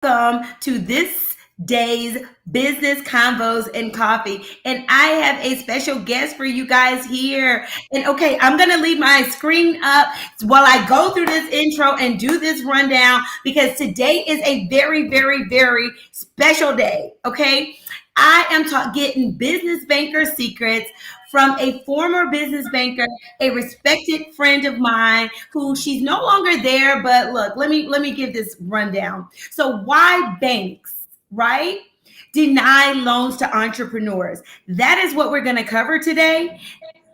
Welcome to this day's business convos and coffee. And I have a special guest for you guys here. And okay, I'm going to leave my screen up while I go through this intro and do this rundown because today is a very, very, very special day. Okay. I am getting business banker secrets from a former business banker, a respected friend of mine who she's no longer there, but look, let me give this rundown. So why banks, right? Deny loans to entrepreneurs. That is what we're going to cover today.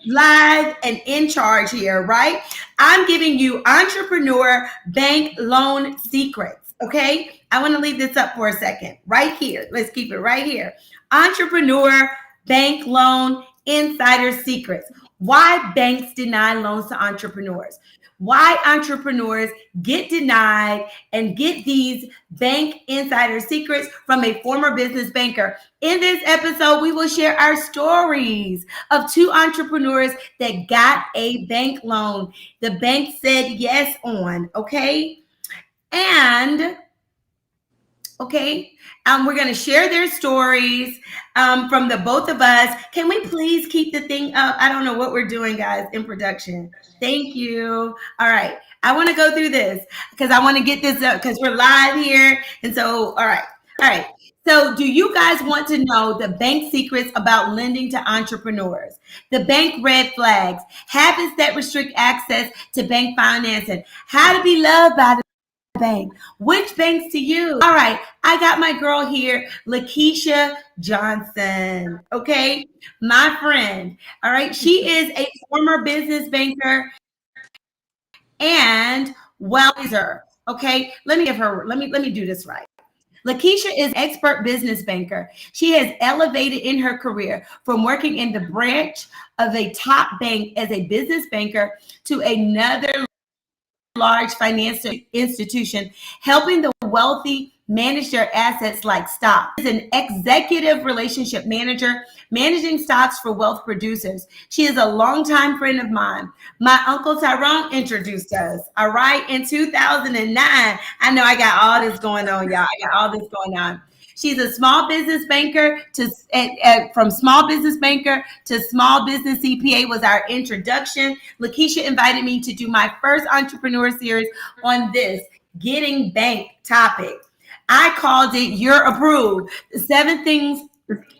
Live and in charge here, right? I'm giving you entrepreneur bank loan secrets. Okay. I want to leave this up for a second right here. Let's keep it right here. Entrepreneur bank loan insider secrets. Why banks deny loans to entrepreneurs. Why entrepreneurs get denied and get these bank insider secrets from a former business banker. In this episode, we will share our stories of two entrepreneurs that got a bank loan. The bank said yes on, okay? And we're going to share their stories from the both of us. Can we please keep the thing up? I don't know what we're doing, guys, in production. Thank you. All right. I want to go through this because I want to get this up because we're live here. And so, all right. So do you guys want to know the bank secrets about lending to entrepreneurs? The bank red flags, habits that restrict access to bank financing, how to be loved by the bank. Which banks to use? All right, I got my girl here, Lakeisha Johnson. Okay, my friend. All right, she is a former business banker and wealthier. Okay, let me do this right. Lakeisha is an expert business banker. She has elevated in her career from working in the branch of a top bank as a business banker to another large financial institution, helping the wealthy manage their assets like stocks. She is an executive relationship manager, managing stocks for wealth producers. She is a longtime friend of mine. My Uncle Tyrone introduced us, all right, in 2009. I know I got all this going on, y'all. I got all this going on. She's a small business banker from small business banker to small business CPA was our introduction. Lakeisha invited me to do my first entrepreneur series on this getting bank topic. I called it You're Approved. The 7 things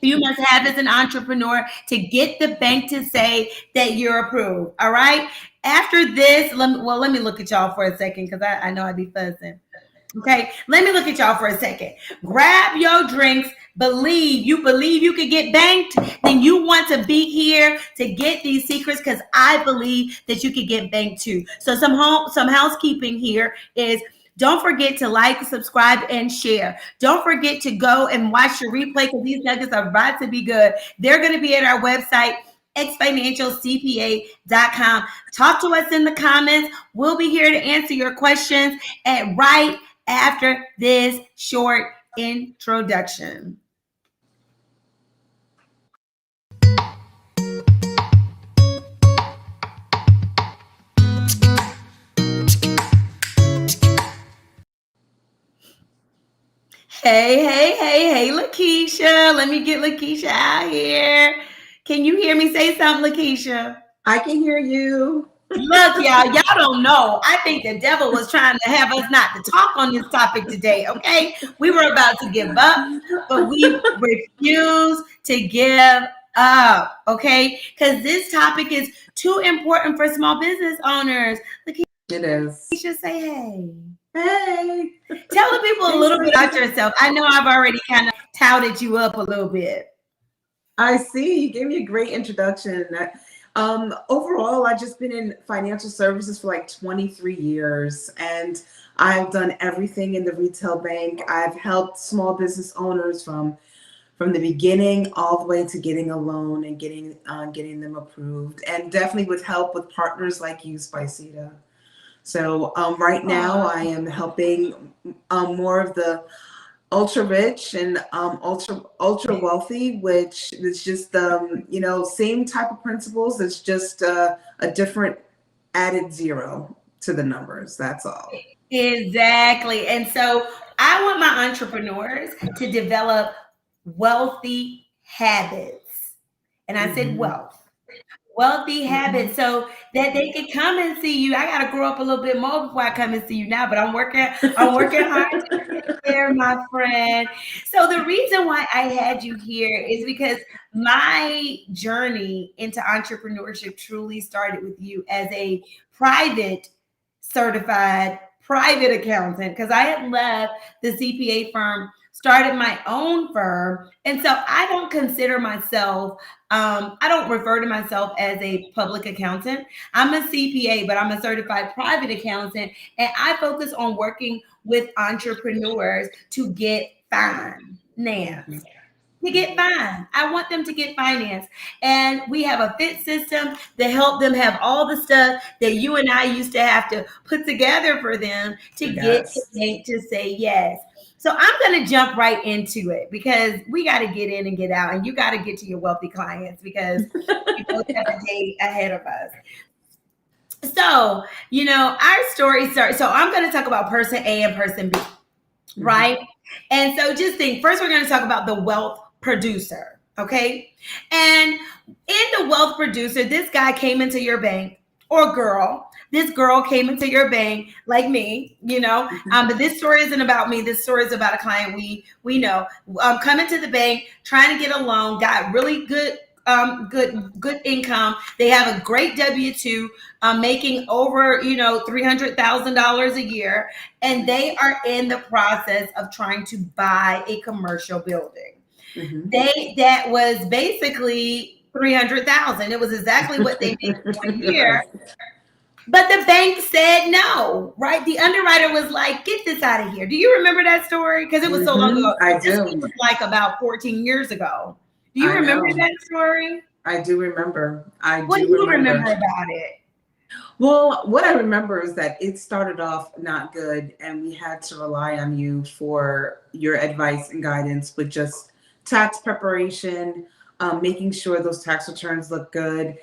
you must have as an entrepreneur to get the bank to say that you're approved. All right. After this, let me look at y'all for a second because I know I'd be fussing. Okay, let me look at y'all for a second. Grab your drinks. You believe you could get banked, then you want to be here to get these secrets because I believe that you could get banked too. So some housekeeping here is don't forget to like, subscribe, and share. Don't forget to go and watch your replay because these nuggets are about to be good. They're going to be at our website, eXFinancialCPA.com. Talk to us in the comments. We'll be here to answer your questions right after this short introduction. Hey, Lakeisha. Let me get Lakeisha out here. Can you hear me? Say something, Lakeisha. I can hear you. Look, y'all don't know. I think the devil was trying to have us not to talk on this topic today, okay? We were about to give up, but we refuse to give up, okay? Because this topic is too important for small business owners. It is. Lakeisha, say hey. Hey. Tell the people a little bit about yourself. I know I've already kind of touted you up a little bit. I see. You gave me a great introduction. Overall, I've just been in financial services for like 23 years, and I've done everything in the retail bank. I've helped small business owners from the beginning all the way to getting a loan and getting them approved, and definitely with help with partners like you, Spiceda. So right now I am helping more of the ultra rich and ultra wealthy, which is just same type of principles. It's just a different added zero to the numbers. That's all. Exactly. And so I want my entrepreneurs to develop wealthy habits. And I said wealthy habits, so that they can come and see you. I got to grow up a little bit more before I come and see you now, but I'm working hard to get there, my friend. So the reason why I had you here is because my journey into entrepreneurship truly started with you as a private certified private accountant, because I had left the CPA firm, started my own firm. And so I don't consider myself, I don't refer to myself as a public accountant. I'm a CPA, but I'm a certified private accountant. And I focus on working with entrepreneurs to get finance. To get fine. I want them to get finance. And we have a fit system that help them have all the stuff that you and I used to have to put together for them to get to say yes. So I'm going to jump right into it because we got to get in and get out, and you got to get to your wealthy clients because we both have a day ahead of us. So, our story starts. So I'm going to talk about person A and person B, right? And so just think, first we're going to talk about the wealth producer, okay? And in the wealth producer, this guy came into your bank, or girl. This girl came into your bank like me, but this story isn't about me. This story is about a client we know. Coming to the bank, trying to get a loan, got really good income. They have a great W-2, making over, $300,000 a year. And they are in the process of trying to buy a commercial building. That was basically $300,000. It was exactly what they made for a year. But the bank said no, right? The underwriter was like, get this out of here. Do you remember that story? Because it was so long ago. I do. This was like about 14 years ago. Do you remember that story? I do remember. What do you remember about it? Well, what I remember is that it started off not good, and we had to rely on you for your advice and guidance with just tax preparation, making sure those tax returns look good,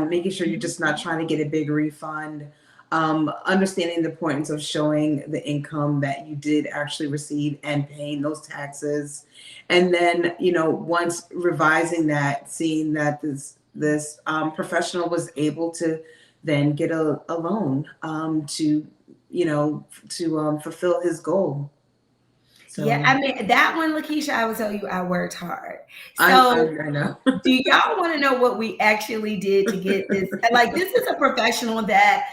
making sure you're just not trying to get a big refund, understanding the importance of showing the income that you did actually receive and paying those taxes. And then, once revising that, seeing that this professional was able to then get a loan to fulfill his goal. So, yeah, I mean, that one, Lakeisha, I will tell you, I worked hard. So I know. Do y'all want to know what we actually did to get this? Like, this is a professional that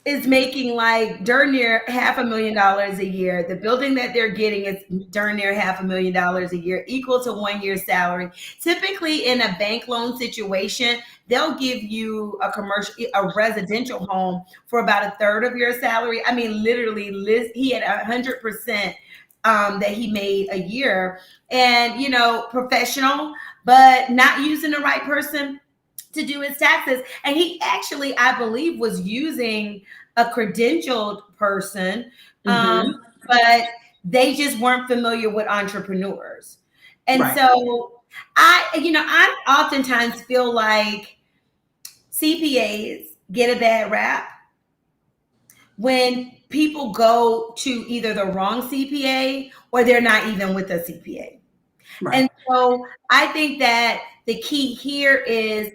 is making like darn near $500,000 a year. The building that they're getting is darn near $500,000 a year, equal to 1 year's salary. Typically in a bank loan situation, they'll give you a residential home for about a third of your salary. I mean, literally, he had 100% that he made a year, and professional, but not using the right person to do his taxes. And he actually, I believe, was using a credentialed person, but they just weren't familiar with entrepreneurs. And so I oftentimes feel like CPAs get a bad rap when people go to either the wrong CPA or they're not even with a CPA. Right. And so I think that the key here is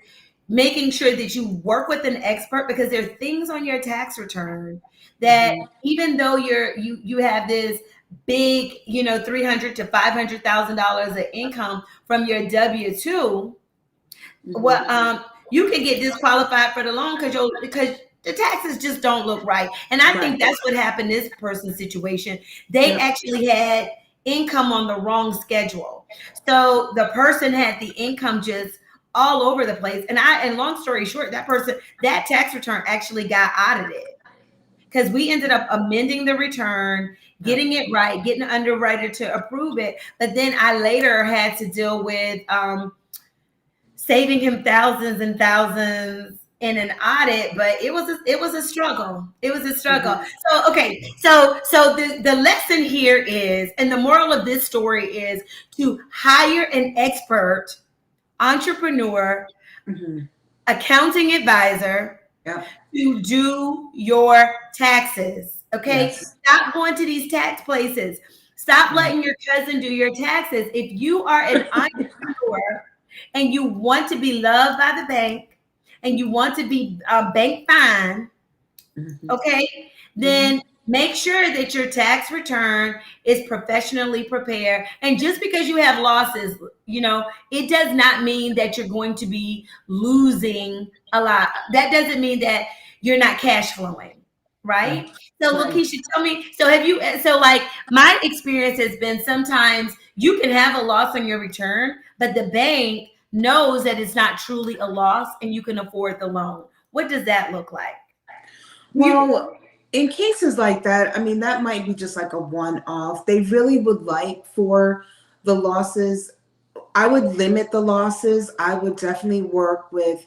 making sure that you work with an expert, because there are things on your tax return that even though you have this big, $300,000 to $500,000 of income from your W-2, you can get disqualified for the loan because the taxes just don't look right. And I think that's what happened in this person's situation. They actually had income on the wrong schedule. So the person had the income just all over the place. And long story short, that tax return actually got audited because we ended up amending the return, getting it right, getting the underwriter to approve it. But then I later had to deal with saving him thousands and thousands in an audit, but it was a struggle. It was a struggle. So, okay. So the lesson here is, and the moral of this story is to hire an expert entrepreneur, accounting advisor to do your taxes. Okay. Yes. Stop going to these tax places. Stop Right. letting your cousin do your taxes. If you are an entrepreneur and you want to be loved by the bank and you want to be bank fine, Mhm. okay, Mhm. then make sure that your tax return is professionally prepared. And just because you have losses, it does not mean that you're going to be losing a lot. That doesn't mean that you're not cash flowing, Right. right? So Right. Lakeisha, tell me, so have you, so like my experience has been sometimes you can have a loss on your return, but the bank knows that it's not truly a loss and you can afford the loan. What does that look like? You, Well, in cases like that, I mean, that might be just like a one-off. They really would like for the losses. I would limit the losses. I would definitely work with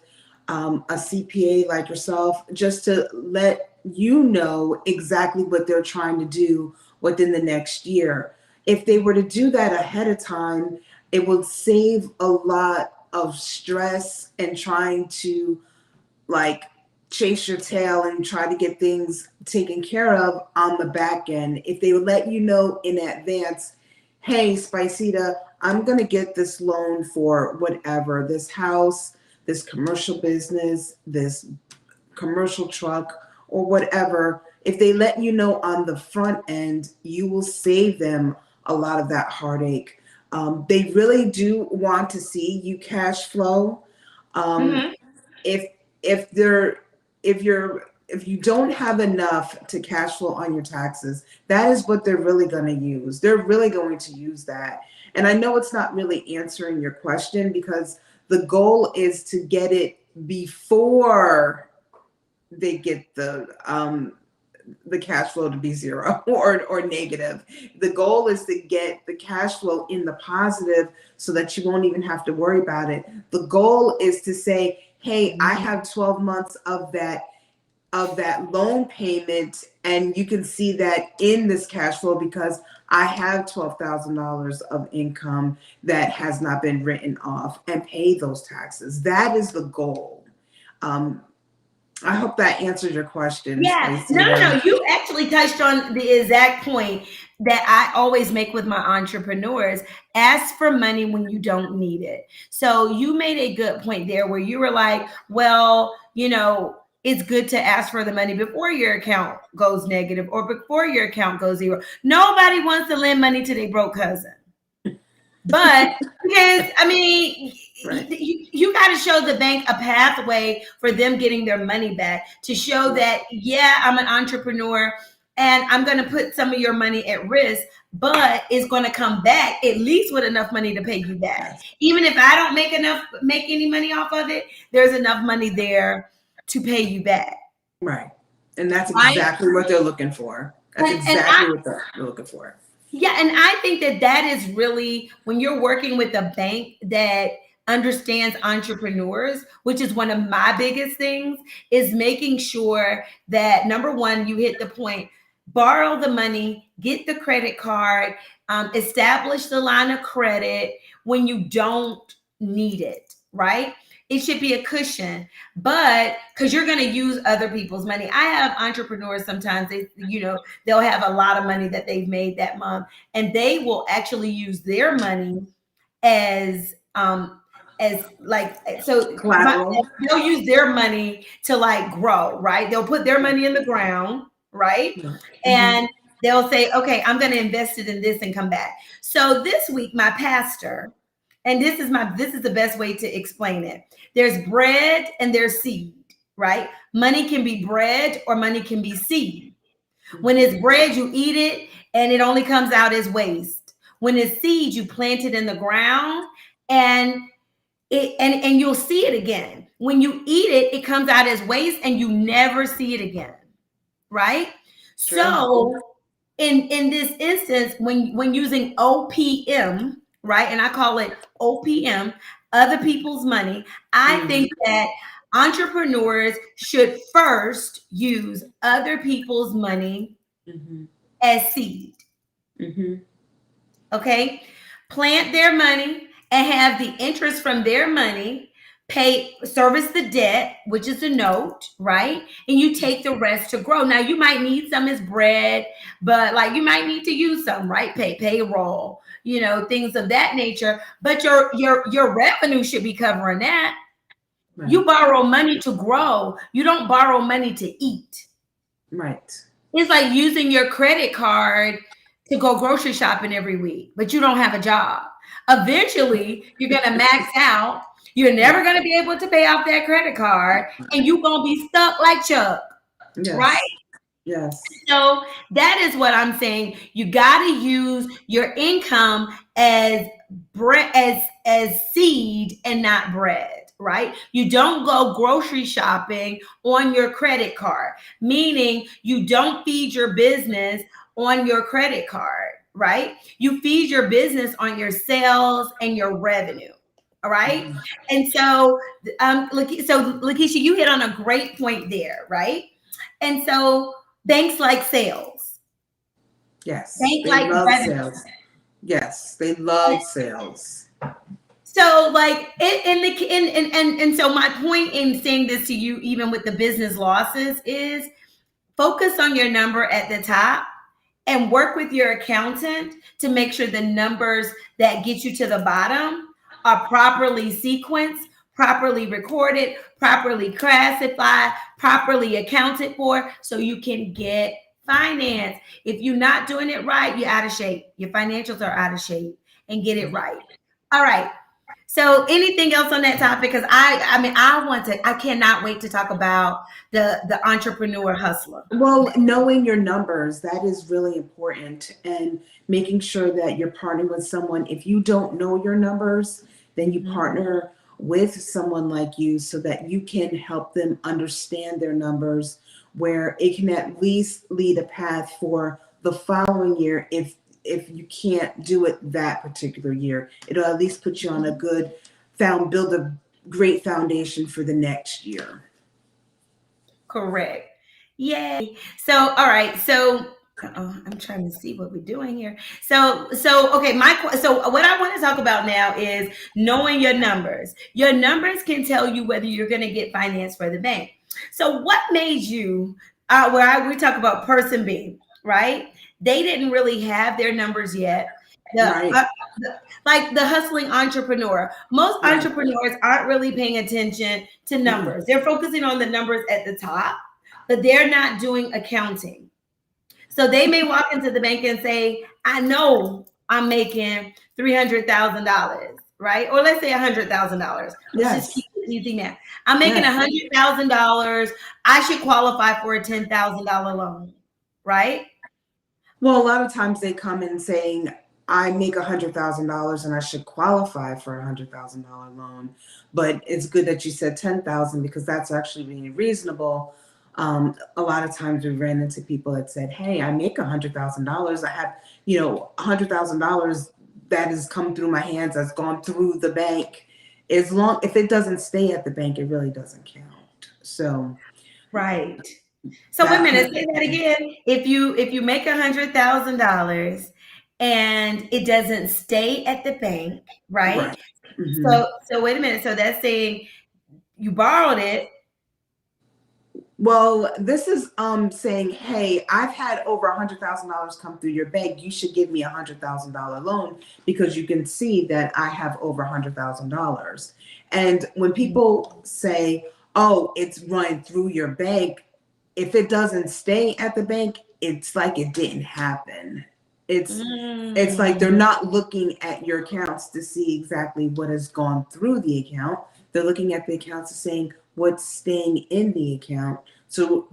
a CPA like yourself just to let you know exactly what they're trying to do within the next year. If they were to do that ahead of time, it would save a lot of stress and trying to like chase your tail and try to get things taken care of on the back end. If they would let you know in advance, hey, Spiceda, I'm going to get this loan for whatever, this house, this commercial business, this commercial truck, or whatever. If they let you know on the front end, you will save them a lot of that heartache. They really do want to see you cash flow. Um, Mhm. if if they're if you don't have enough to cash flow on your taxes, that is what they're really going to use. They're really going to use that. And I know it's not really answering your question because the goal is to get it before they get the cash flow to be zero or negative. The goal is to get the cash flow in the positive so that you won't even have to worry about it. The goal is to say, hey, I have 12 months of that loan payment, and you can see that in this cash flow because I have $12,000 of income that has not been written off, and pay those taxes. That is the goal. Um, I hope that answers your question, Yeah, no, no, Spiceda. no. You actually touched on the exact point that I always make with my entrepreneurs. Ask for money when you don't need it. So you made a good point there where you were like, well, it's good to ask for the money before your account goes negative or before your account goes zero. Nobody wants to lend money to their broke cousin. But because I mean, Right. you got to show the bank a pathway for them getting their money back to show that, yeah, I'm an entrepreneur and I'm going to put some of your money at risk, but it's going to come back at least with enough money to pay you back. Yes. Even if I don't make any money off of it, there's enough money there to pay you back. Right. And that's Right. exactly what they're looking for. That's And exactly what they're looking for. Yeah, and I think that is really when you're working with a bank that understands entrepreneurs, which is one of my biggest things, is making sure that number one, you hit the point, borrow the money, get the credit card, establish the line of credit when you don't need it, right? It should be a cushion, but because you're going to use other people's money. I have entrepreneurs sometimes, they'll have a lot of money that they've made that month, and they will actually use their money as like Collateral. they'll use their money to like grow, right? They'll put their money in the ground, right? Mm-hmm. And they'll say, okay, I'm going to invest it in this and come back. So this week, my pastor, and this is the best way to explain it. There's bread and there's seed, right? Money can be bread or money can be seed. When it's bread, you eat it and it only comes out as waste. When it's seed, you plant it in the ground and and you'll see it again. When you eat it, it comes out as waste and you never see it again, right? True. So in this instance, when using OPM, right, and I call it OPM, other people's money, I Mm-hmm. think that entrepreneurs should first use other people's money Mm-hmm. as seed. Mm-hmm. Okay, plant their money and have the interest from their money service the debt, which is a note, right? And you take the rest to grow. Now you might need some as bread, but like you might need to use some, right? Payroll, things of that nature. But your revenue should be covering that. Right. You borrow money to grow. You don't borrow money to eat. Right. It's like using your credit card to go grocery shopping every week, but you don't have a job. Eventually, you're going to max out. You're never going to be able to pay off that credit card, and you're going to be stuck like Chuck, Yes. right? Yes. So that is what I'm saying. You got to use your income as seed and not bread, right? You don't go grocery shopping on your credit card, meaning you don't feed your business on your credit card, right? You feed your business on your sales and your revenue. All right. Mhm. And so, Lakeisha, you hit on a great point there, right? And so banks like sales. Yes. Banks They like love revenue. sales. Yes. They love sales. So like and so my point in saying this to you, even with the business losses, is focus on your number at the top and work with your accountant to make sure the numbers that get you to the bottom are properly sequenced, properly recorded, properly classified, properly accounted for, so you can get finance. If you're not doing it right, you're out of shape. Your financials are out of shape, and get it right. All right. So anything else on that topic? Because I cannot wait to talk about the entrepreneur hustler. Well, knowing your numbers, that is really important, and making sure that you're partnering with someone. If you don't know your numbers, then you partner with someone like you so that you can help them understand their numbers, where it can at least lead a path for the following year. If you can't do it that particular year, it'll at least put you on a good build a great foundation for the next year. Correct. Yay. So, all right. So, I'm trying to see what we're doing here. Okay. So what I want to talk about now is knowing your numbers. Your numbers can tell you whether you're going to get finance for the bank. So, what made you? We talk about person B, right? They didn't really have their numbers yet. Right. Like the hustling entrepreneur. Most Right. entrepreneurs aren't really paying attention to Mhm. numbers. They're focusing on the numbers at the top, but they're not doing accounting. So they may walk into the bank and say, I know I'm making $300,000, right? Or let's say $100,000. Let's just keep Yes. it easy now. I'm making Yes. $100,000. I should qualify for a $10,000 loan, right? Well, a lot of times they come in saying, I make $100,000 and I should qualify for $100,000 loan. But it's good that you said 10,000 because that's actually being reasonable. A lot of times we ran into people that said, hey, I make $100,000. I have, $100,000 that has come through my hands, that's gone through the bank. If it doesn't stay at the bank, it really doesn't count. So Right. So wait a that minute, say that again. If you make $100,000 and it doesn't stay at the bank, right? right. Mhm. So wait a minute. So that's saying you borrowed it. Well, this is saying, hey, I've had over $100,000 come through your bank. You should give me $100,000 loan because you can see that I have over $100,000. And when people say, oh, it's running through your bank, if it doesn't stay at the bank, it's like it didn't happen. It's like they're not looking at your accounts to see exactly what has gone through the account. They're looking at the accounts and saying what's staying in the account. So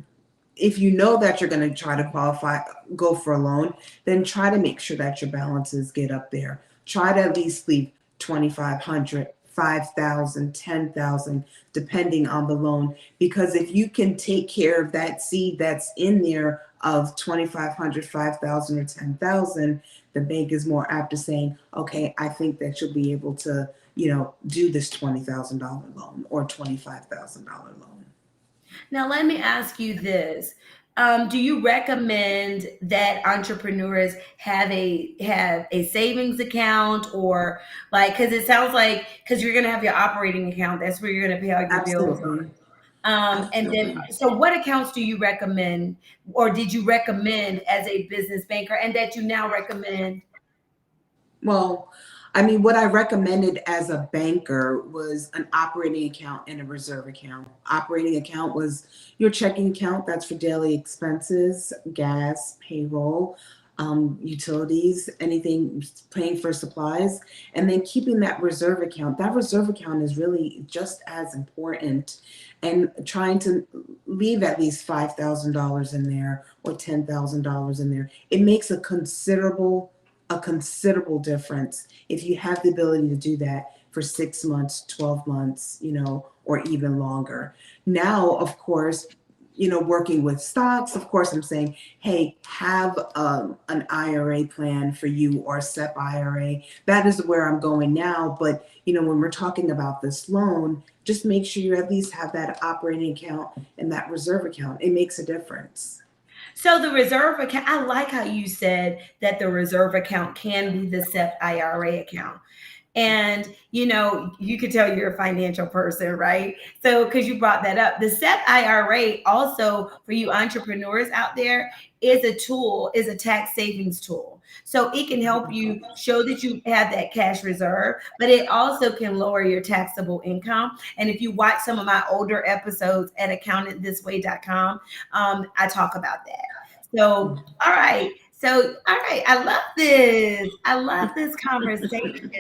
if you know that you're going to try to go for a loan, then try to make sure that your balances get up there. Try to at least leave 2,500, 5,000, 10,000, depending on the loan. Because if you can take care of that seed that's in there of 2,500, 5,000, or 10,000, the bank is more apt to saying, okay, I think that you'll be able to, do this $20,000 loan or $25,000 loan. Now let me ask you this. Do you recommend that entrepreneurs have a savings account, or like, because it sounds like, because you're going to have your operating account, that's where you're going to pay all your bills. Absolutely. And then, Absolutely. so what accounts do you recommend, or did you recommend as a business banker, and that you now recommend? Well, I mean, what I recommended as a banker was an operating account and a reserve account. Operating account was your checking account, that's for daily expenses, gas, payroll, utilities, anything, paying for supplies, and then keeping that reserve account. That reserve account is really just as important, and trying to leave at least $5,000 in there or $10,000 in there. It makes a considerable difference if you have the ability to do that for 6 months, 12 months, or even longer. Now, of course, working with stocks, of course, I'm saying, hey, have an IRA plan for you, or a SEP IRA. That is where I'm going now. But, when we're talking about this loan, just make sure you at least have that operating account and that reserve account. It makes a difference. So the reserve account, I like how you said that the reserve account can be the SEP IRA account. And you could tell you're a financial person, right? So because you brought that up, the SEP IRA also, for you entrepreneurs out there, is a tool, is a tax savings tool. So it can help you show that you have that cash reserve, but it also can lower your taxable income. And if you watch some of my older episodes at accountantthisway.com, I talk about that. So, all right. So, all right, I love this. I love this conversation.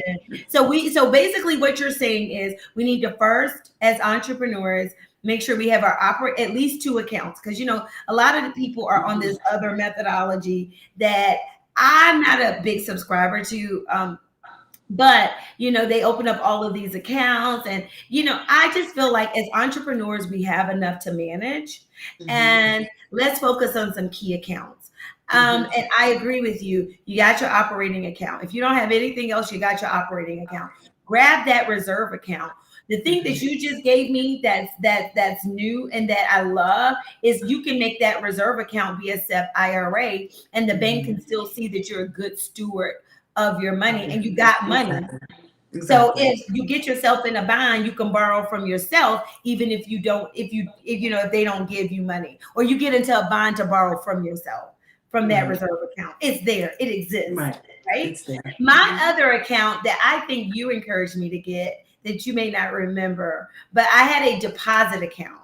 So basically what you're saying is we need to first, as entrepreneurs, make sure we have our at least two accounts, because a lot of the people are on this other methodology that I'm not a big subscriber to. But they open up all of these accounts, and I just feel like as entrepreneurs we have enough to manage, Mhm. and let's focus on some key accounts. Mhm. And I agree with you. You got your operating account. If you don't have anything else, you got your operating account. Grab that reserve account. The thing that Mhm. you just gave me that's new and that I love is you can make that reserve account be a SEP IRA, and the bank can Mhm. still see that you're a good steward of your money and you got money. Exactly. So Exactly. if you get yourself in a bind, you can borrow from yourself, even if you don't, if they don't give you money, or you get into a bind to borrow from yourself from that Right. reserve account. It's there, it exists, Right. right? It's there. My other account that I think you encouraged me to get, that you may not remember, but I had a deposit account.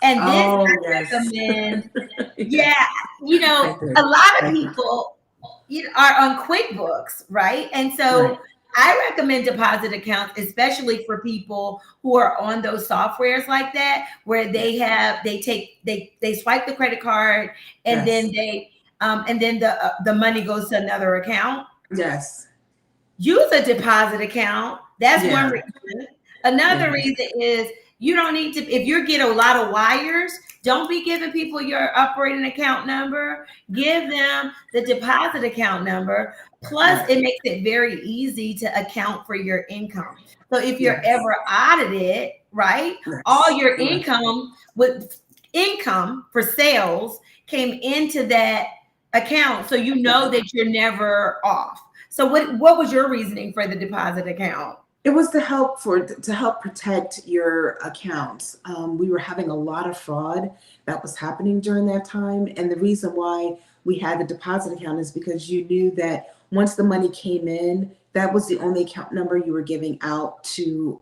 And this Oh, I yes. recommend. Yes, Yeah, I a did. lot of I did. people are on QuickBooks, right? And so Right. I recommend deposit accounts, especially for people who are on those softwares like that, where Yeah. they swipe the credit card, and then Yes. the money goes to another account. Yes. Use a deposit account. That's one Yeah. reason. Another Yes. reason is you don't need to, if you get a lot of wires, don't be giving people your operating account number. Give them the deposit account number. Plus, Right. it makes it very easy to account for your income. So if you're Yes. ever audited, right, all Yes. your Right. income for sales came into that account. So you know Right. that you're never off. So what was your reasoning for the deposit account? It was to help protect your accounts. We were having a lot of fraud that was happening during that time, and the reason why we had the deposit account is because you knew that once the money came in, that was the only account number you were giving out to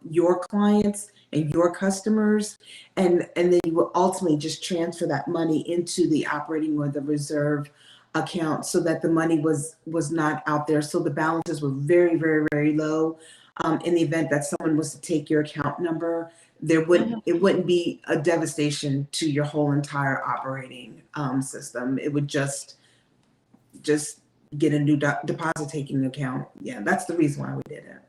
your clients and your customers, and then you would ultimately just transfer that money into the operating or the reserve account, so that the money was not out there. So the balances were very, very, very low. In the event that someone was to take your account number, it wouldn't be a devastation to your whole entire operating system. It would just get a new deposit taking account. Yeah, that's the reason why we did it.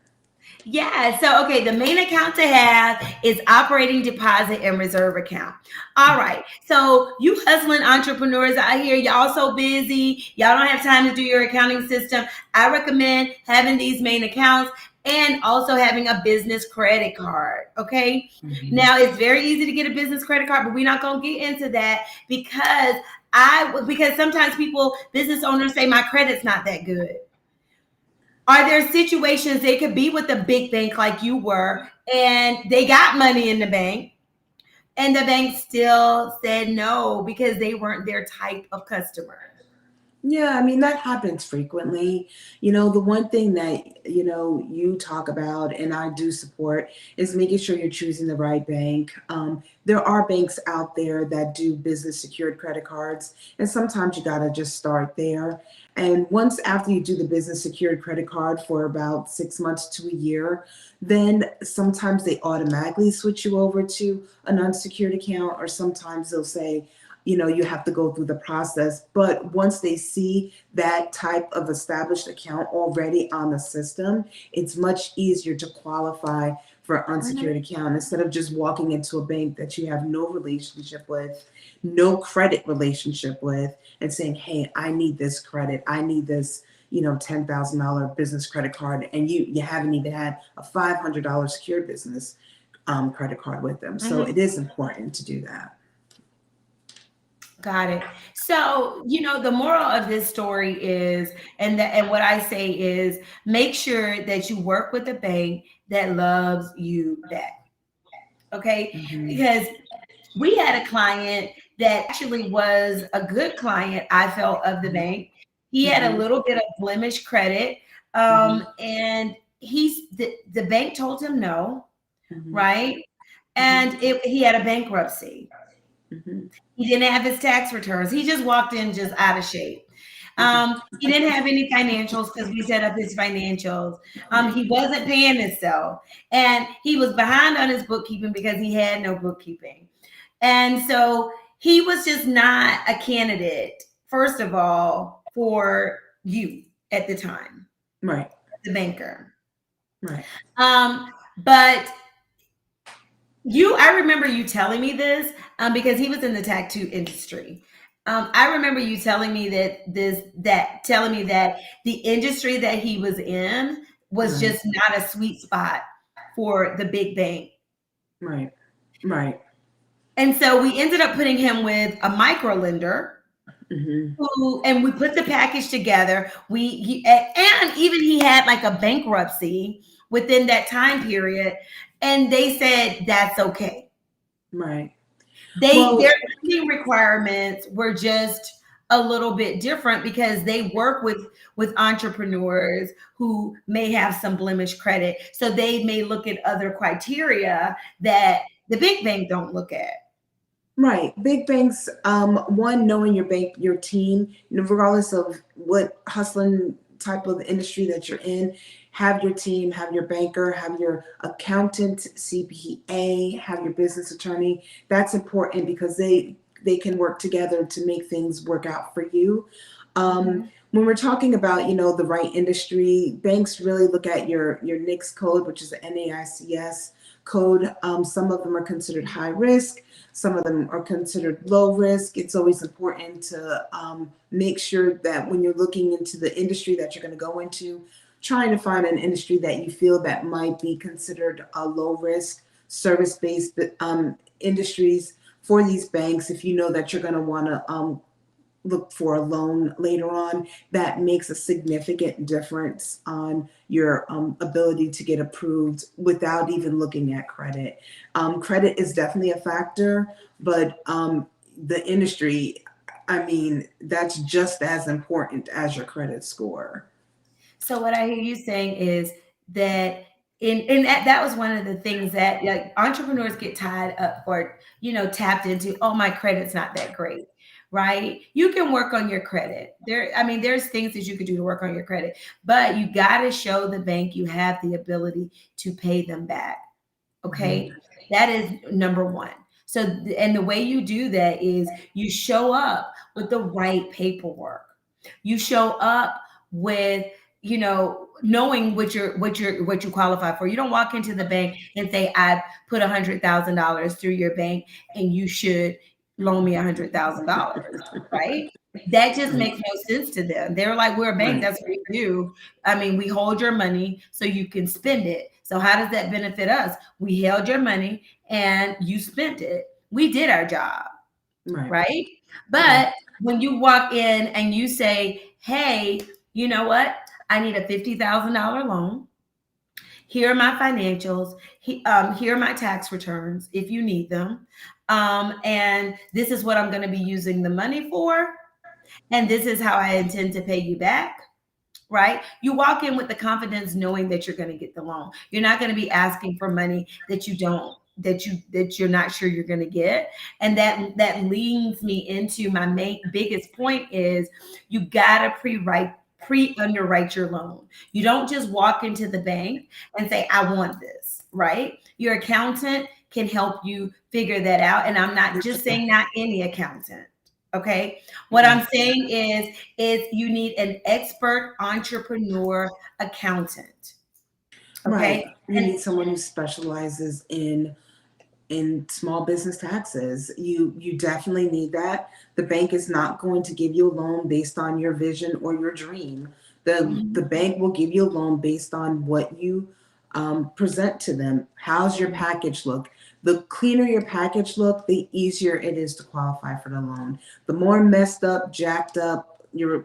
Yeah. So, okay, the main account to have is operating deposit and reserve account. All right. So, you hustling entrepreneurs out here, y'all so busy, y'all don't have time to do your accounting system. I recommend having these main accounts and also having a business credit card. Okay. Mhm. Now, it's very easy to get a business credit card, but we're not going to get into that because sometimes business owners say my credit's not that good. Are there situations they could be with a big bank like you were and they got money in the bank and the bank still said no because they weren't their type of customer? Yeah, I mean, that happens frequently. The one thing that, you talk about and I do support is making sure you're choosing the right bank. There are banks out there that do business secured credit cards, and sometimes you got to just start there. And once after you do the business secured credit card for about 6 months to a year, then sometimes they automatically switch you over to an unsecured account, or sometimes they'll say, you have to go through the process. But once they see that type of established account already on the system, it's much easier to qualify for unsecured account instead of just walking into a bank that you have no relationship with, no credit relationship with, and saying, hey, I need this credit. I need this, $10,000 business credit card. And you haven't even had a $500 secured business credit card with them. So Mhm. it is important to do that. Got it. So, the moral of this story is, and what I say is, make sure that you work with a bank that loves you back. Okay. Mhm. Because we had a client that actually was a good client, I felt, of the bank. He had a Mhm. little bit of blemish credit. Mhm. And the bank told him no, Mhm. right? Mhm. And he had a bankruptcy. Mhm. He didn't have his tax returns. He just walked in just out of shape. Mhm. He didn't have any financials because we set up his financials. He wasn't paying himself, and he was behind on his bookkeeping because he had no bookkeeping. And so he was just not a candidate, first of all, for you at the time, Right. the banker. Right. But I remember you telling me this because he was in the tattoo industry. I remember you telling me telling me that the industry that he was in was Right. just not a sweet spot for the big bank. Right. Right. And so we ended up putting him with a micro lender Mhm. and we put the package together. And even he had like a bankruptcy within that time period, and they said that's okay. Right. Their Well, lending requirements were just a little bit different because they work with entrepreneurs who may have some blemish credit, so they may look at other criteria that the big bank don't look at. right. Big banks, one, knowing your bank, your team, regardless of what hustling type of industry that you're in, have your team, have your banker, have your accountant, CPA, have your business attorney. That's important because they can work together to make things work out for you. Mhm. When we're talking about, the right industry, banks really look at your NICS code, which is the NAICS code. Some of them are considered high risk. Some of them are considered low risk. It's always important to make sure that when you're looking into the industry that you're going to go into, trying to find an industry that you feel that might be considered a low risk, service based industries for these banks. If you know that you're going to want to look for a loan later on, that makes a significant difference on your ability to get approved without even looking at credit. Credit is definitely a factor, but the industry, I mean, that's just as important as your credit score. So what I hear you saying is that that was one of the things that like entrepreneurs get tied up or tapped into. Oh, my credit's not that great, right? You can work on your credit. There's things that you could do to work on your credit, but you got to show the bank you have the ability to pay them back. Mhm. Okay, that is number one. So, and the way you do that is you show up with the right paperwork. You show up with, knowing what you qualify for. You don't walk into the bank and say, I put $100,000 through your bank and you should loan me $100,000, right? That just Right. makes no sense to them. They're like, we're a bank, Right. that's what we do. I mean, we hold your money so you can spend it. So how does that benefit us? We held your money and you spent it. We did our job, Right. right? Right. But when you walk in and you say, hey, you know what? I need a $50,000 loan. Here are my financials. Here are my tax returns if you need them. And this is what I'm going to be using the money for. And this is how I intend to pay you back, right? You walk in with the confidence knowing that you're going to get the loan. You're not going to be asking for money that you don't that you're not sure you're going to get. And that leads me into my biggest point is you got to pre-underwrite your loan. You don't just walk into the bank and say, I want this, right? Your accountant can help you figure that out. And I'm not just saying not any accountant. Okay. What Right. I'm saying is you need an expert entrepreneur accountant. Okay. Right. You And need someone who specializes in small business taxes. You definitely need that. The bank is not going to give you a loan based on your vision or your dream. The Mhm. bank will give you a loan based on what you present to them. How's your package look? The cleaner your package look, the easier it is to qualify for the loan. The more messed up, jacked up your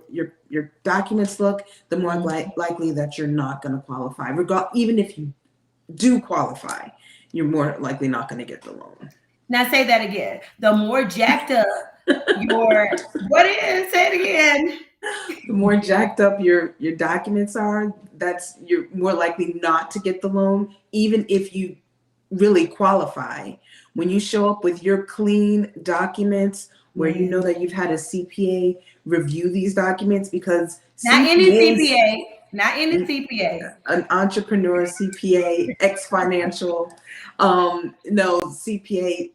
documents look, the more likely that you're not going to qualify. Even if you do qualify, you're more likely not going to get the loan. Now say that again. The more jacked up your what is say it again. The more jacked up your documents are, that's you're more likely not to get the loan, even if you really qualify. When you show up with your clean documents, where you Yeah. know that you've had a CPA review these documents, because Not any CPAs, CPA. Not any CPA. an entrepreneur, CPA, eXFinancial, no CPA,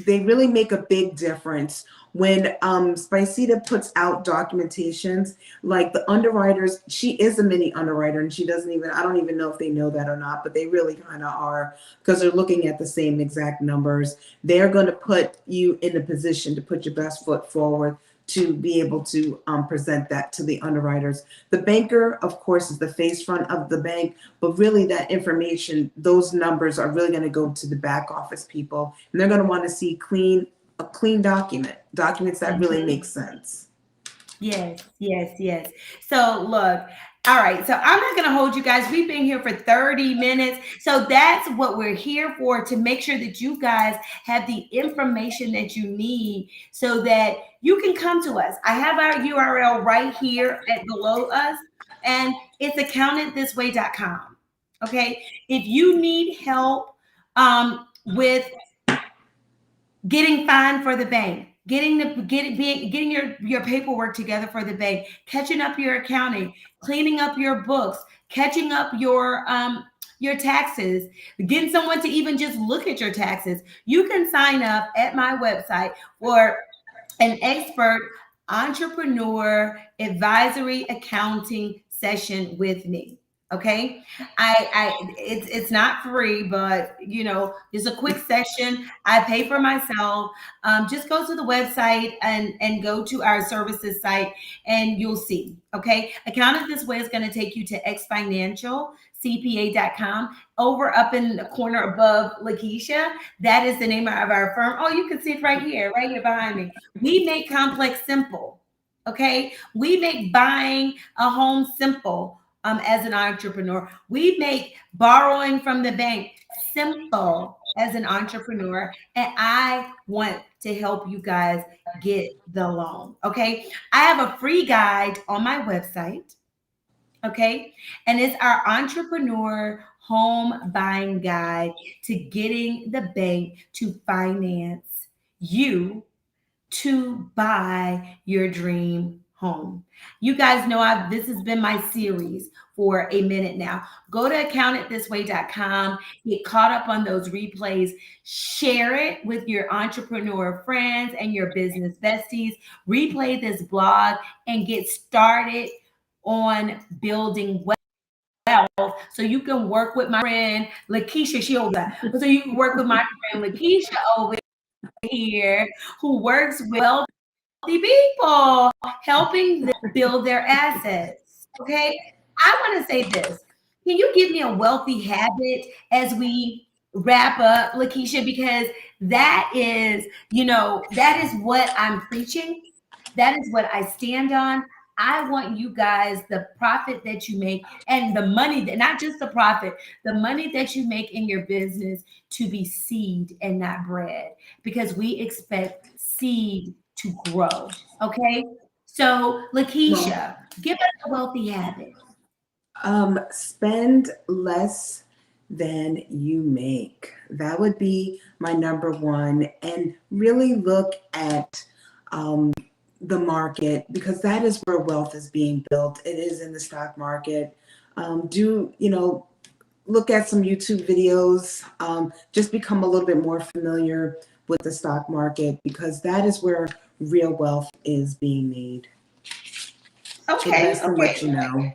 they really make a big difference when Spiceda puts out documentations. Like the underwriters, she is a mini underwriter, and she doesn't even, I don't even know if they know that or not, but they really kind of are, because they're looking at the same exact numbers. They're going to put you in a position to put your best foot forward to be able to present that to the underwriters. The banker, of course, is the face front of the bank, but really that information, those numbers are really going to go to the back office people, and they're going to want to see a clean documents that really make sense. Yes, yes, yes. So look, all right. So I'm not going to hold you guys. We've been here for 30 minutes. So that's what we're here for, to make sure that you guys have the information that you need so that you can come to us. I have our URL right here at below us, and it's accountantthisway.com. Okay. If you need help with getting fined for the bank, getting your paperwork together for the bank, catching up your accounting, cleaning up your books, catching up your taxes, getting someone to even just look at your taxes. You can sign up at my website for an expert entrepreneur advisory accounting session with me. Okay. It's not free, but it's a quick session. I pay for myself. Just go to the website and go to our services site and you'll see. Okay. Accountant This Way is going to take you to eXFinancialCPA.com. Over up in the corner above Lakeisha, that is the name of our firm. Oh, you can see it right here behind me. We make complex simple. Okay. We make buying a home simple. As an entrepreneur, we make borrowing from the bank simple as an entrepreneur. And I want to help you guys get the loan. Okay. I have a free guide on my website. Okay. And it's our entrepreneur home buying guide to getting the bank to finance you to buy your dream home. You guys know this has been my series for a minute now. Go to accountantthisway.com, get caught up on those replays, share it with your entrepreneur friends and your business besties, replay this blog and get started on building wealth so you can work with my friend Lakeisha. She over that. So you can work with my friend Lakeisha over here who works with wealthy people, helping them build their assets. Okay. I want to say this. Can you give me a wealthy habit as we wrap up, Lakeisha? Because that is, that is what I'm preaching. That is what I stand on. I want you guys, the profit that you make and the money that, not just the profit, the money that you make in your business to be seed and not bread, because we expect seed to grow. Okay. So, Well, Lakeisha, give us a wealthy habit. spend less than you make. That would be my number one. And really look at the market, because that is where wealth is being built. It is in the stock market. Look at some YouTube videos. Just become a little bit more familiar with the stock market, because that is where real wealth is being made. Okay. Invest in what you know.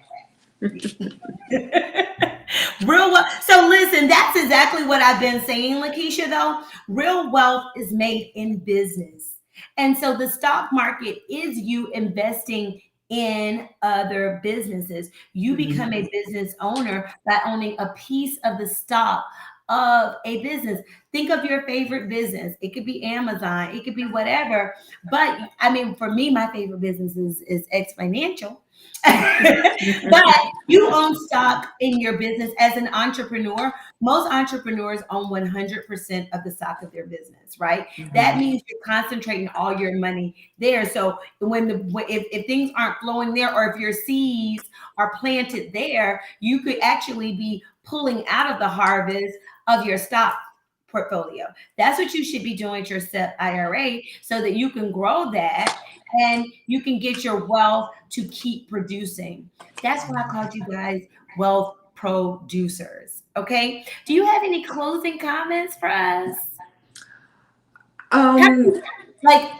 Real wealth. So listen, that's exactly what I've been saying, Lakeisha, though. Real wealth is made in business. And so the stock market is you investing in other businesses. You become a business owner by owning a piece of the stock of a business. Think of your favorite business. It could be Amazon, it could be whatever. But I mean, for me, my favorite business is eXFinancial. But you own stock in your business as an entrepreneur. Most entrepreneurs own 100% of the stock of their business, right? That means you're concentrating all your money there. So if things aren't flowing there, or if your seeds are planted there, you could actually be pulling out of the harvest of your stock portfolio. That's what you should be doing at your SEP IRA, so that you can grow that and you can get your wealth to keep producing. That's why I called you guys wealth producers. Okay. Do you have any closing comments for us? Um, Like,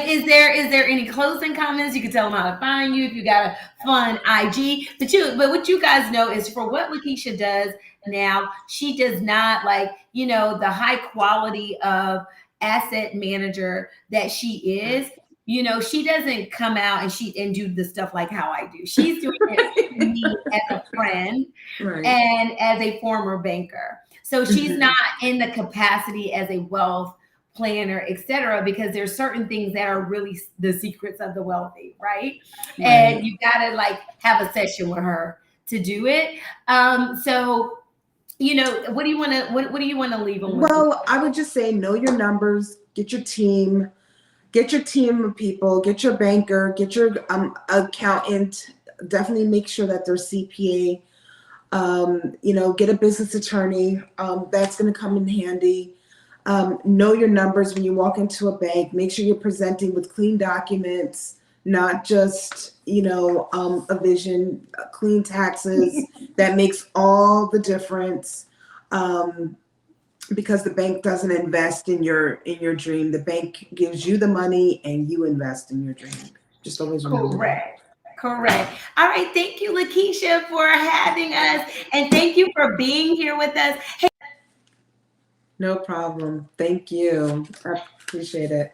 is there any closing comments? You can tell them how to find you if you got a fun IG. But what you guys know is, for what Lakeisha does now, she does not, like, the high quality of asset manager that she is. She doesn't come out and do the stuff like how I do. She's doing it for me as a friend right. and as a former banker. So she's not in the capacity as a wealth planner, etc., because there's certain things that are really the secrets of the wealthy, right? And you gotta like have a session with her to do it. So what do you want to what do you want to leave them with? Well, I would just say, know your numbers, get your team of people, get your banker, get your accountant. Definitely make sure that they're CPA. Get a business attorney. That's going to come in handy. Know your numbers when you walk into a bank. Make sure you're presenting with clean documents, not just a vision. Clean taxes. That makes all the difference. Because the bank doesn't invest in your dream. The bank gives you the money and you invest in your dream. Just always remember that. Correct. All right. Thank you, Lakeisha, for having us, and thank you for being here with us. Hey, no problem. Thank you. I appreciate it.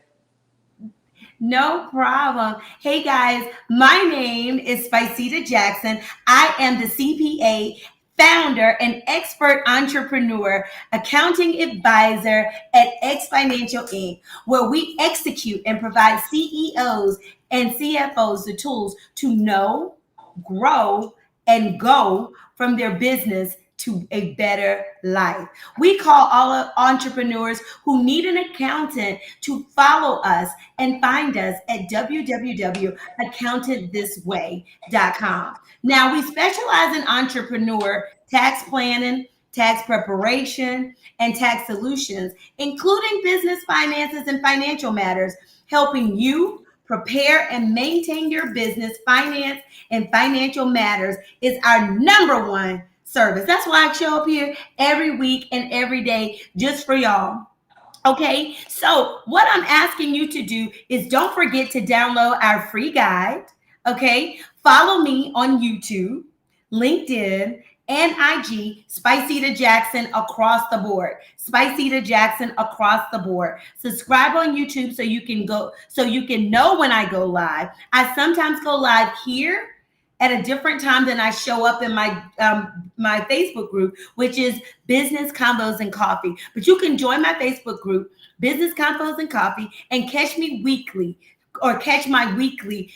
no problem. Hey guys, my name is Spiceda Jackson. I am the CPA, founder, and expert entrepreneur, accounting advisor at eXFinancial Inc., where we execute and provide CEOs and CFOs the tools to know, grow, and go from their business to a better life. We call all entrepreneurs who need an accountant to follow us and find us at www.accountantthisway.com. Now, we specialize in entrepreneur tax planning, tax preparation, and tax solutions, including business finances and financial matters, helping you prepare and maintain your business finance and financial matters is our number one service. That's why I show up here every week and every day just for y'all. Okay, so what I'm asking you to do is, don't forget to download our free guide. Okay, follow me on YouTube, LinkedIn, and IG, Spiceda Jackson across the board. Spiceda Jackson across the board. Subscribe on YouTube so you can know when I go live. I sometimes go live here at a different time than I show up in my my Facebook group, which is Business Combos and Coffee. But you can join my Facebook group, Business Combos and Coffee, and catch me weekly, or catch my weekly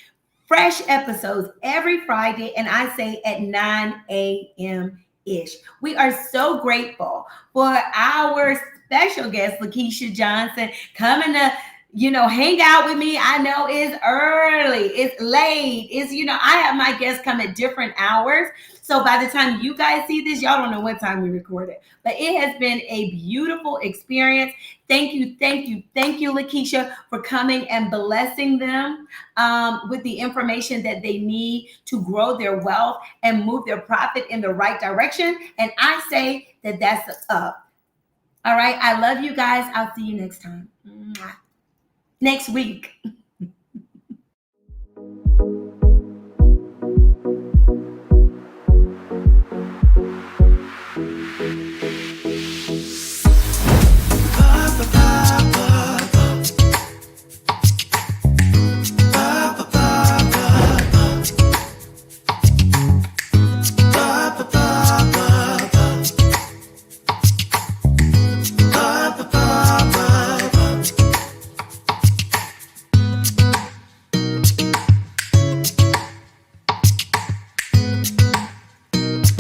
fresh episodes every Friday, and I say at 9 a.m. ish. We are so grateful for our special guest, Lakeisha Johnson, coming to hang out with me. I know it's early, it's late, I have my guests come at different hours. So by the time you guys see this, y'all don't know what time we recorded. But it has been a beautiful experience. Thank you, Lakeisha, for coming and blessing them with the information that they need to grow their wealth and move their profit in the right direction. And I say that that's up. All right. I love you guys. I'll see you next time. Next week.